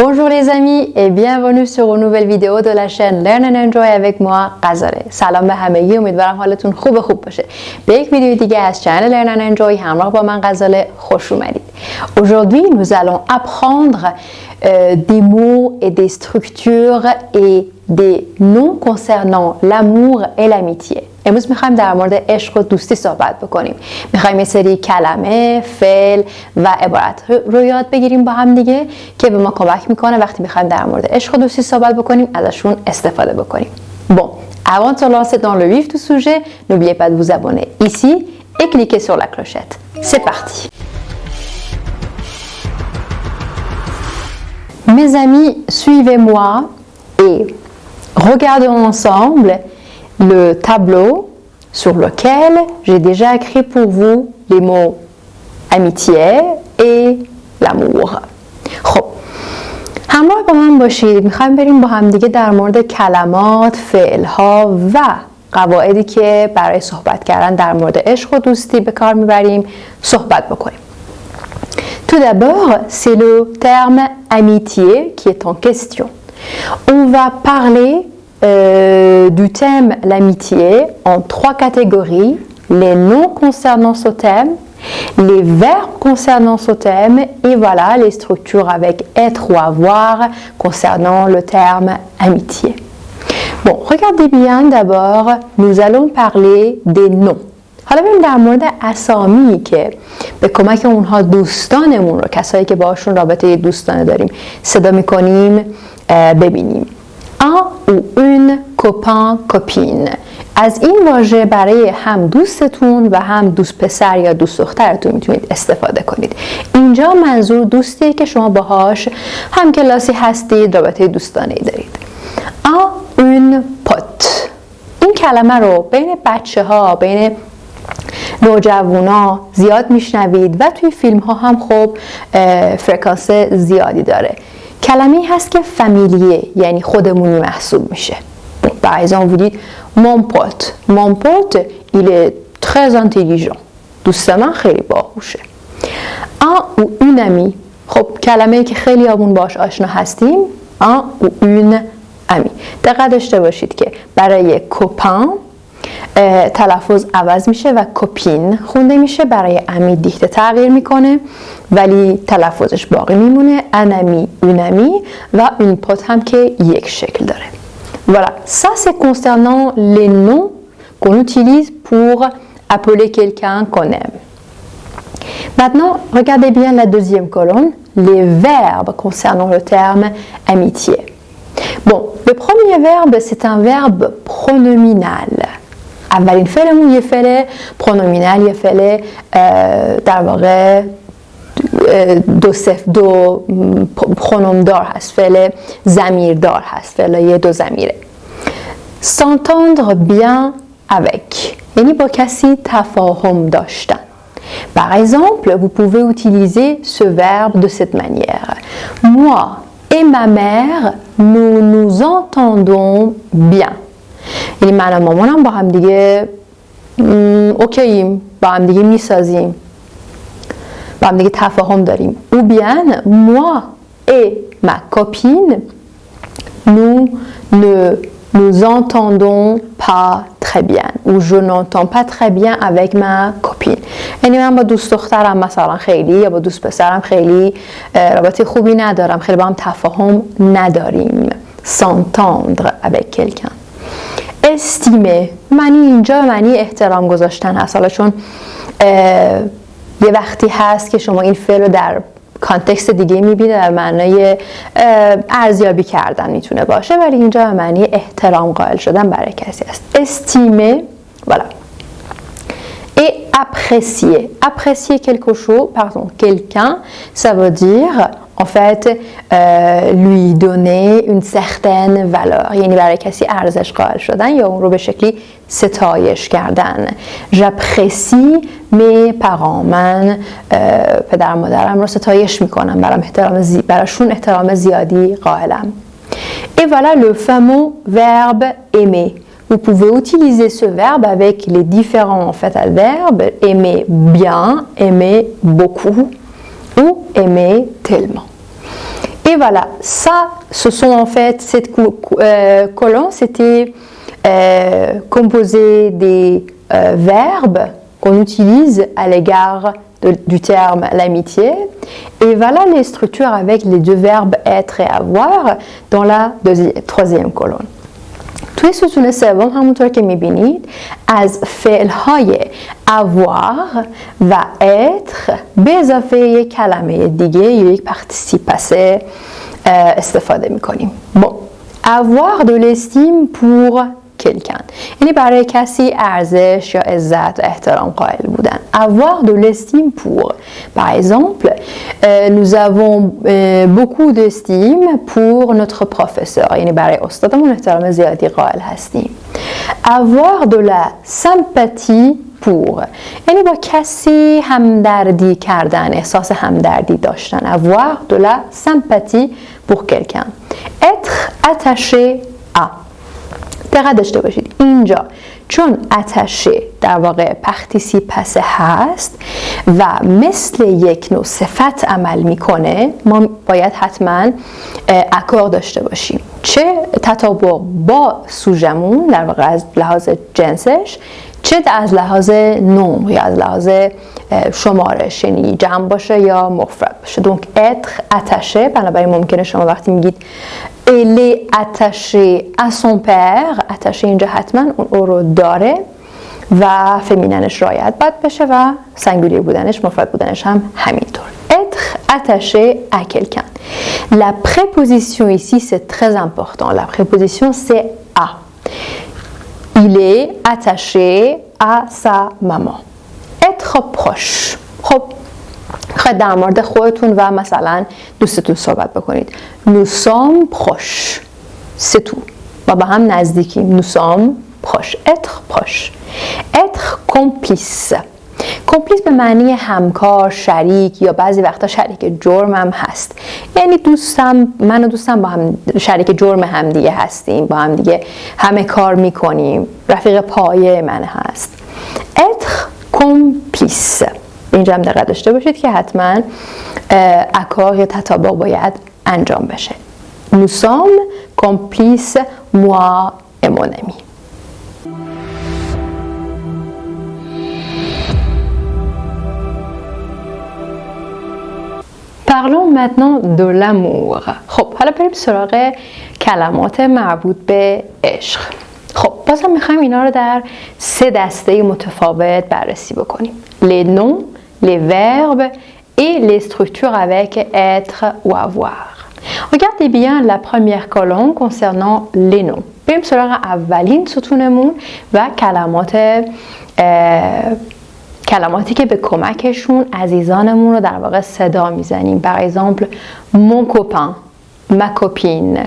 Bonjour les amis et bienvenue sur une nouvelle vidéo de la chaîne Learn and Enjoy avec moi غزاله. سلام به همگی، امیدوارم حالتون خوب باشه. به یک ویدیو دیگه از چنل Learn and Enjoy همراه با من غزاله خوش اومدید. Aujourd'hui, nous allons apprendre des mots et des structures et des noms concernant l'amour et l'amitié. امروز میخوایم در مورد عشق و دوستی صحبت بکنیم. میخوایم یه سری کلمه، فعل و عبارت رو یاد بگیریم با هم دیگه که به ما کمک میکنه وقتی میخوایم در مورد عشق و دوستی صحبت بکنیم ازشون استفاده بکنیم. Bon, avant de se lancer dans le vif du sujet, n'oubliez pas de vous abonner ici et cliquez sur la clochette. C'est parti. Mes amis, suivez-moi et regardons ensemble le tableau sur lequel j'ai déjà écrit pour vous les mots amitié et l'amour. خب همراه با من باشید. میخوایم بریم با هم دیگه در مورد کلمات، فعل‌ها و قواعدی که برای صحبت کردن در مورد عشق و دوستی به کار میبریم صحبت بکنیم. Tout d'abord, c'est le terme amitié qui est en question. On va parler du thème l'amitié en trois catégories: les noms concernant ce thème, les verbes concernant ce thème et voilà les structures avec être ou avoir concernant le terme amitié. Bon, regardez bien d'abord, nous allons parler des noms. حالا بریم در مورد اسامی که به کمک اونها دوستانمون رو، کسایی که باشون رابطه دوستانه داریم صدا میکنیم ببینیم. Un ou une copain, copine. از این واژه برای هم دوستتون و هم دوست پسر یا دوست دخترتون میتونید استفاده کنید. اینجا منظور دوستیه که شما باهاش هم کلاسی هستید، رابطه دوستانه دارید. Un, une pote. این کلمه رو بین بچه ها، بین نوجوانا زیاد میشنوید و توی فیلم ها هم خب فرکانس زیادی داره. کلمه‌ای هست که فامیلیه، یعنی خودمونی محسوب میشه. Par exemple, vous dites mon pote, il est très intelligent. دوست من خیلی باهوشه. Un ou une amie. خب کلمه‌ای که خیلی آمون باش آشنا هستیم. Un ou une amie. دقت داشته باشید که برای کوپان تلفظ عوض میشه و کوپین خونده میشه، برای امی دیکته تغییر میکنه ولی تلفظش باقی میمونه. انمی، اونمی و اون پوت هم که یک شکل داره. Voilà, ça c'est concernant les noms qu'on utilise pour appeler quelqu'un qu'on aime. Maintenant, regardez bien la deuxième colonne, les verbes concernant le terme amitié. Bon, le premier verbe c'est un verbe pronominal. اولین فعلمون یه فعل پرونومینال، یه فعل در واقع دو پرونومدار هست، فعل ضمیردار هست، فعل دو ضمیره. S'entendre bien avec یعنی با کسی تفاهم داشتن. Par exemple, vous pouvez utiliser ce verbe de cette manière. Moi et ma mère, nous nous entendons bien. یعنی من و مامانم با هم دیگه اوکییم، با هم دیگه میسازیم، با هم دیگه تفاهم داریم. Ou bien, moi et ma copine, nous ne nous entendons pas très bien. Ou je n'entends pas très bien avec ma copine. یعنی من با دوست دخترم مثلا خیلی یا با دوست پسرم خیلی رابطه خوبی ندارم، خیلی با هم تفاهم نداریم. S'entendre avec quelqu'un. استیمه معنی اینجا معنی احترام گذاشتن هست. حالا چون یه وقتی هست که شما این فعل رو در کانتکست دیگه میبینید، در معنای ارزیابی کردن میتونه باشه، ولی اینجا معنی احترام قائل شدن برای کسی است. استیمه، voilà. Et apprécier. Apprécier quelque chose, pardon, quelqu'un, ça veut dire en fait lui donner une certaine valeur. یعنی برای کسی ارزش قائل شدن یا اون رو به شکلی ستایش کردن. J'apprécie mes parents. من پدر و مادرم رو ستایش میکنم، براشون احترام زیادی قائلم. Et voilà le fameux verbe aimer. Vous pouvez utiliser ce verbe avec les différents en fait verbes: aimer bien, aimer beaucoup ou aimer tellement. Et voilà, ça, ce sont en fait, cette colonne, c'était composé des verbes qu'on utilise à l'égard du terme l'amitié. Et voilà les structures avec les deux verbes être et avoir dans la troisième colonne. توی ستون سوم همونطور که میبینید از فعلهای avoir و être به اضافه یک کلمه دیگه یا یک participe استفاده میکنیم. Bon, avoir de l'estime pour quelqu'un. یعنی برای کسی ارزش یا عزت و احترام قائل بودن. Avoir de l'estime pour. Par exemple, nous avons beaucoup d'estime pour notre professeur. یعنی برای استادمون احترام زیادی قائل هستیم. Avoir de la sympathie pour. یعنی با کسی همدردی کردن، احساس همدردی داشتن. Avoir de la sympathie pour quelqu'un. Être attaché à. دقت داشته باشید اینجا چون اتشه در واقع پارتیسیپس هست و مثل یک نوع صفت عمل میکنه ما باید حتما اکور داشته باشیم چه تطابق با سوژمون در واقع از لحاظ جنسش چه از لحاظ نوم یا از لحاظ شمارش یعنی جمع باشه یا مفرد باشه دونک être attaché بنابراین ممکنه شما وقتی میگید elle est attachée à son père attaché اینجا حتما اون او رو داره و فمیننش رعایت باید بشه و سنگولی بودنش مفرد بودنش هم همینطور être attaché à quelqu'un la préposition ici c'est très important la préposition c'est à il est attaché à sa maman être proche خب خواهید در مورد خودتون و مثلا دوستتون صحبت بکنید nous sommes proches c'est tout ما با هم نزدیکیم nous sommes proches être proche être complice complice به معنی همکار شریک یا بعضی وقتا شریک جرم هم هست یعنی من و دوستم با هم شریک جرم هم دیگه هستیم با هم دیگه همه کار میکنیم رفیق پایه من هست être complice اینجا هم دقت داشته باشید که حتما اکار یا تطابق باید انجام بشه nous sommes complices moi et mon ami Parlons maintenant de l'amour. خب حالا بریم سراغ کلمات مربوط به عشق. خب بازم میخوایم اینا رو در 3 دسته متفاوت بررسی بکنیم. Les noms, les verbes et les structures avec être ou avoir. Regardez bien la première colonne concernant les noms. بریم سراغ اولین ستونمون و کلماتی که به کمکشون عزیزانمون رو در واقع صدا میزنیم. Par exemple, mon copain, ma copine,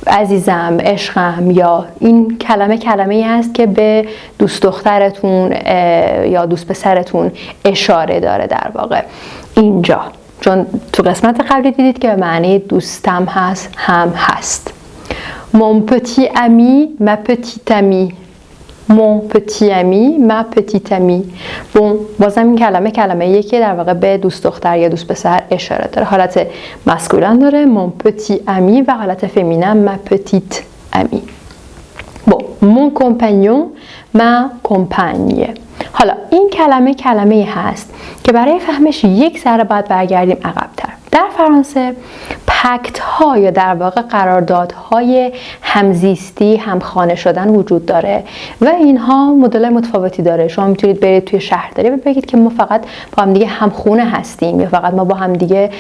عزیزم، عشقم یا این کلمه‌ای هست که به دوست دخترتون یا دوست پسرتون اشاره داره در واقع اینجا چون تو قسمت قبلی دیدید که به معنی دوستم هست هم هست mon petit ami, ma petite amie mon petit ami, ma petite amie بازم این کلمه‌ایه که در واقع به دوست دختر یا دوست پسر اشاره داره حالت ماسکولین داره mon petit ami و حالت فمینین ma petite amie mon compagnon, ma compagne حالا این کلمه هست که برای فهمش یک ذره باید برگردیم عقب‌تر در فرانسه پکت ها یا در واقع قراردادهای همزیستی همخانه شدن وجود داره و اینها مدل متفاوتی داره شما میتونید برید توی شهرداری و بگید که ما فقط با هم دیگه همخونه هستیم یا فقط ما با هم دیگه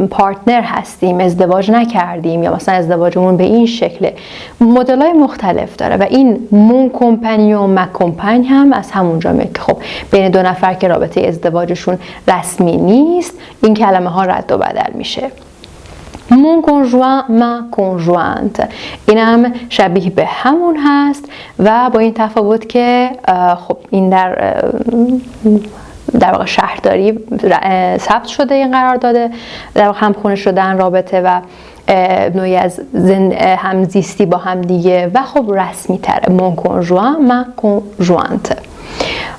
پارتنر هستیم ازدواج نکردیم یا مثلا ازدواجمون به این شکله مدل‌های مختلف داره و این مون کمپانیون ما کمپانی هم از همونجا میاد که خب بین دو نفر که رابطه ازدواجشون رسمی نیست این کلمه ها رد و بدل میشه mon conjoint, ma conjointe این هم شبیه به همون هست و با این تفاوت که خب این در واقع شهرداری ثبت شده این قرار داده در واقع همخونه شدن رابطه و نوعی از همزیستی با هم دیگه و خب رسمی تره mon conjoint, ma conjointe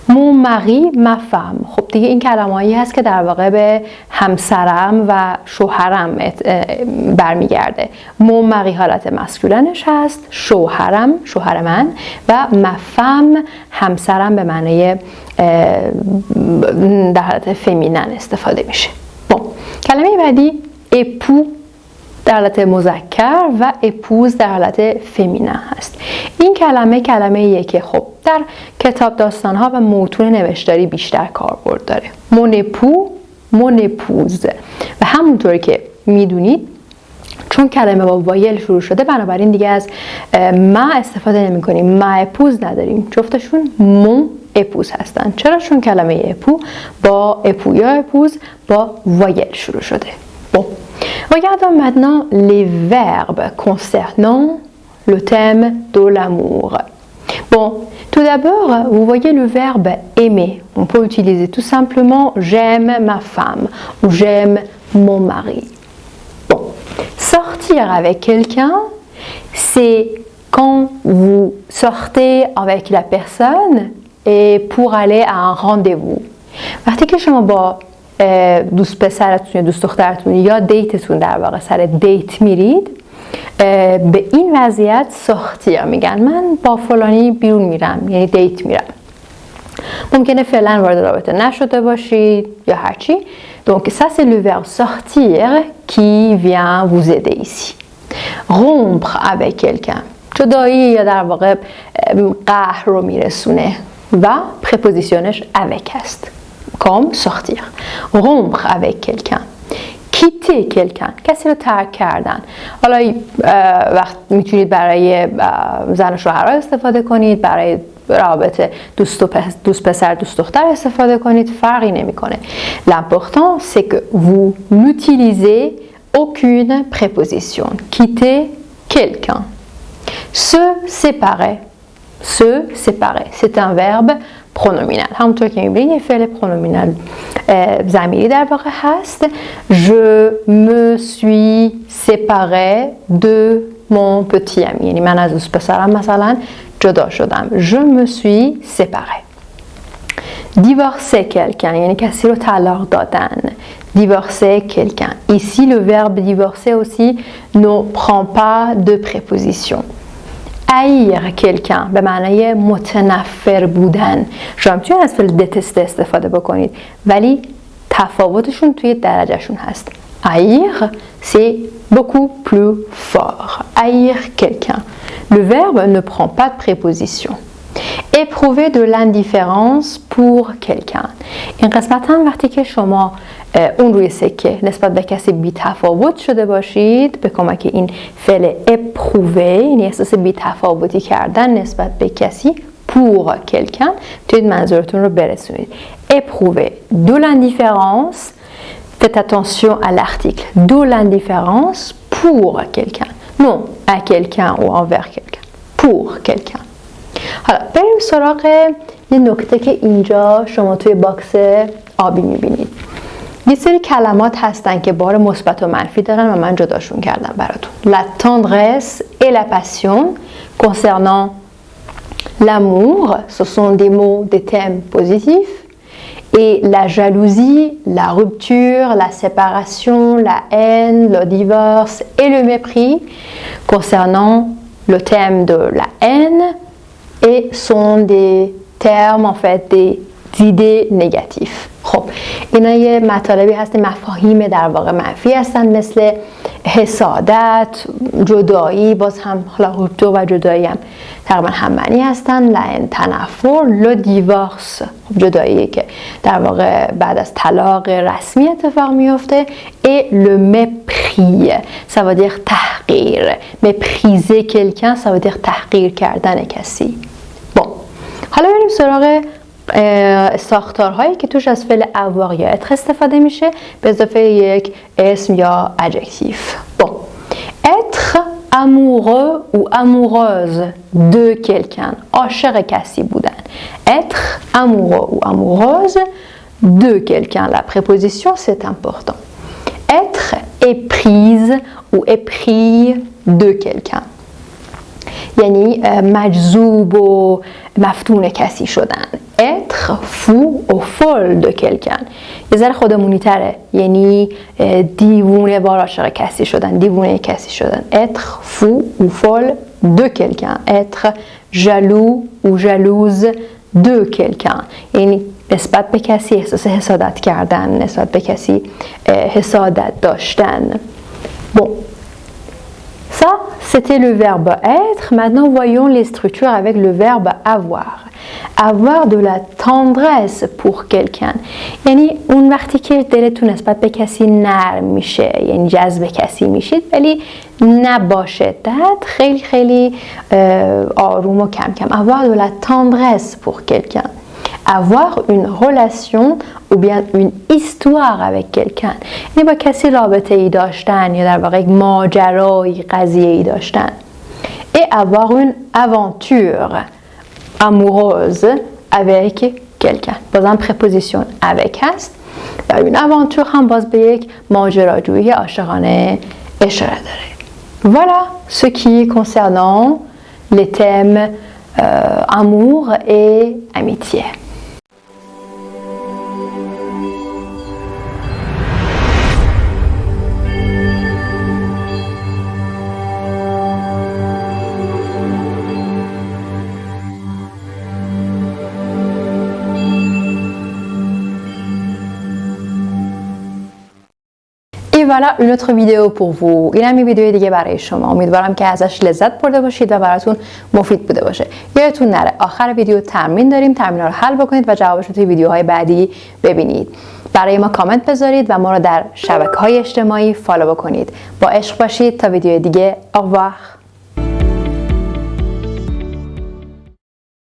mon mari ma femme. خب دیگه این کلمه‌ای هست که در واقع به همسرم و شوهرم برمیگرده. mon mari حالت مسکولنش هست، شوهرم، شوهر من، و ma femme همسرم به معنی در حالت فمینن استفاده میشه. کلمه بعدی époux در حالت مذکر و اپوز در حالت فمینن هست. این کلمه ایه که خب در کتاب داستان‌ها و متون نوشتاری بیشتر کاربرد داره. mon époux، mon épouse. و همونطوری که میدونید چون کلمه با وایل شروع شده بنابراین دیگه از ما استفاده نمی کنیم، ما اپوز نداریم، جفتشون mon épouse هستن. چرا؟ چون کلمه اپو با اپو یا اپوز با وایل شروع شده. Regardons maintenant les verbes concernant le thème de l'amour. Bon, tout d'abord, vous voyez le verbe aimer. On peut utiliser tout simplement j'aime ma femme ou j'aime mon mari. Bon, sortir avec quelqu'un, c'est quand vous sortez avec la personne et pour aller à un rendez-vous. وقتی که شما با دوست پسرتون یا دوست دخترتون یا دیتتون در واقع سر دیت میرید، به این وضعیت ساختیر میگن. من با فلانی بیرون میرم، یعنی دیت میرم. ممکنه فعلا وارد رابطه نشده باشید یا هرچی. Donc ça c'est le verbe sortir qui vient vous aider ici. rompre avec quelqu'un، جدایی یا در واقع قهر رو میرسونه و پرپوزیشنش avec هست. comme sortir. rompre avec quelqu'un. quitter quelqu'un. کسی رو ترک کردن. حالا وقت میتونید برای زن و شوهر استفاده کنید، برای رابطه دوست پسر دوست دختر استفاده کنید، فرقی نمیکنه. l'important c'est que vous n'utilisez aucune préposition. quitter quelqu'un. se séparer. se séparer. c'est un verbe pronominal. همونطور که میبینید یه فعل پرونومینال ضمیری در واقع هست. je me suis séparée de mon petit ami. یعنی من از دوست پسرم مثلا جدا شدم. je me suis séparée. divorcer quelqu'un یعنی کسی رو طلاق دادن. divorcer quelqu'un. ici le verbe divorcer aussi ne prend pas de préposition. haïr quelqu'un به معنای متنفر بودن. شما میتونید از فعل detester استفاده بکنید ولی تفاوتشون توی درجهشون هست. haïr c'est beaucoup plus fort. haïr quelqu'un. le verbe ne prend pas de préposition. éprouver de l'indifférence pour quelqu'un. این قسمت هم وقتی که شما اون روی سکه نسبت به کسی بی تفاوت شده باشید به کمک این فعل éprouver، یعنی احساس بی تفاوتی کردن نسبت به کسی pour quelqu'un، توید منظورتون رو برسونید. éprouver de l'indifférence. faites attention à l'article. de l'indifférence pour quelqu'un. non à quelqu'un ou envers quelqu'un. pour quelqu'un. حالا بریم سراغ یه نکته که اینجا شما توی باکس آبی میبینید. یه سری کلمات هستن که بار مثبت و منفی دارن و من جداشون کردم براتون. la tendresse et la passion concernant l'amour, ce sont des mots, des thèmes positifs. et la jalousie, la rupture, la séparation, la haine, le divorce et le mépris concernant le thème de la haine et sont des termes en fait des idées négatives. خب اینا یه مطالبی هست، مفاهیم در واقع منفی هستن مثل حسادت، جدایی، باز هم حالا رupture و جدایی هم تقریبا هم معنی هستن. لعن، تنفر، لو دیورس، خب جدایی که در واقع بعد از طلاق رسمی اتفاق میفته. et le mépris ça veut dire تحقیر. mépriser quelqu'un ça veut dire تحقیر کردن کسی. bon حالا بریم سراغ ساختارهایی که توش از فعل avoir یا être استفاده میشه به اضافه یک اسم یا adjectif. bon être amoureux ou amoureuse de quelqu'un. عاشق کسی بودن. être amoureux ou amoureuse de quelqu'un. la préposition c'est important. être éprise ou épris de quelqu'un. یعنی مجذوب و مفتون کسی شدن. être fou au folle de quelqu'un یه ذره خودمونی تره، یعنی دیوونه وار عاشق کسی شدن، دیوونه کسی شدن. être fou ou folle de quelqu'un, être jaloux ou jalouse de quelqu'un یعنی نسبت به کسی احساس حسادت کردن، نسبت به کسی حسادت داشتن. Bon, ça c'était le verbe être. Maintenant voyons les structures avec le verbe avoir. Avoir de la tendresse pour quelqu'un یعنی اون وقتی که دلتون نسبت به کسی نرم میشه، یعنی جذب کسی میشید ولی نباشه شدت، خیلی خیلی آروم و کم کم. avoir de la tendresse pour quelqu'un, avoir une relation ou bien une histoire avec quelqu'un یعنی با کسی رابطه ای داشتن یا در واقع یک ماجرایی، قضیه ای داشتن. et avoir une aventure amoureuse avec quelqu'un. بازم préposition avec هست و une aventure هم باز به یک ماجراجویی عاشقانه اشاره داره. Voilà ce qui est concernant les thèmes amour et amitié. voilà une autre vidéo pour vous. این هم ویدیو دیگه برای شما. امیدوارم که ازش لذت برده باشید و براتون مفید بوده باشه. یادتون نره آخر ویدیو تمرین داریم، تمرین‌ها رو حل بکنید و جوابش رو توی ویدیوهای بعدی ببینید. برای ما کامنت بذارید و ما رو در شبکه‌های اجتماعی فالو بکنید. با عشق باشید تا ویدیو دیگه. au revoir.